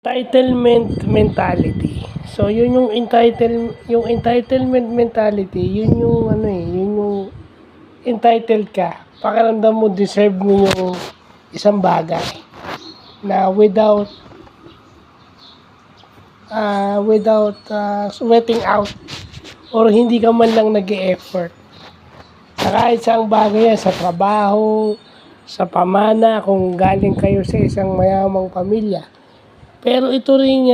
Entitlement mentality. So, yun yung entitlement mentality, yun yung yun yung entitled ka. Pakiramdam mo deserve mo yung isang bagay na without sweating out or hindi ka man lang nag-e-effort. Na kahit saang bagay yan, sa trabaho, sa pamana, kung galing kayo sa isang mayamang pamilya. Pero ito ring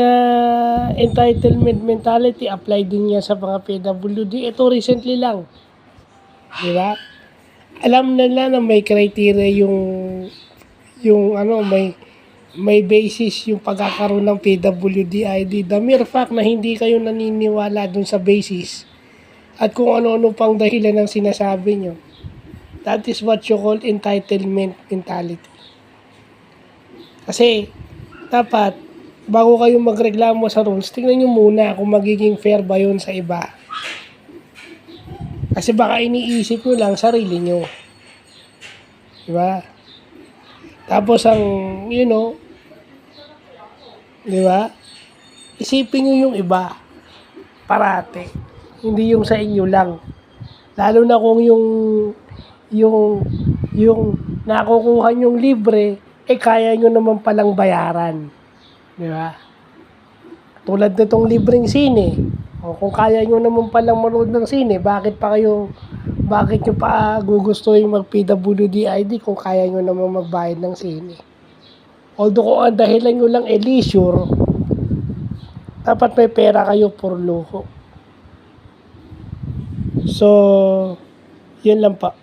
entitlement mentality apply din niya sa mga PWD. Ito recently lang. Di ba? Alam nila na may criteria may basis yung pagkakaroon ng PWD ID. The mere fact na hindi kayo naniniwala dun sa basis at kung ano-ano pang dahilan ng sinasabi nyo. That is what you call entitlement mentality. Kasi dapat bago kayo magreklamo sa rules, tingnan nyo muna kung magiging fair ba yun sa iba. Kasi baka iniisip nyo lang sarili nyo. Diba? Tapos diba? Isipin nyo yung iba. Parate. Hindi yung sa inyo lang. Lalo na kung yung nakukuha nyong libre, kaya nyo naman palang bayaran. Di ba? Tulad nitong libreng sine. O kung kaya nyo naman palang manood ng sine, bakit nyo pa gugustuhin mag PWD ID kung kaya nyo naman magbayad ng sine? Although kung ang dahilan nyo lang leisure, dapat may pera kayo for luho. So, yun lang pa.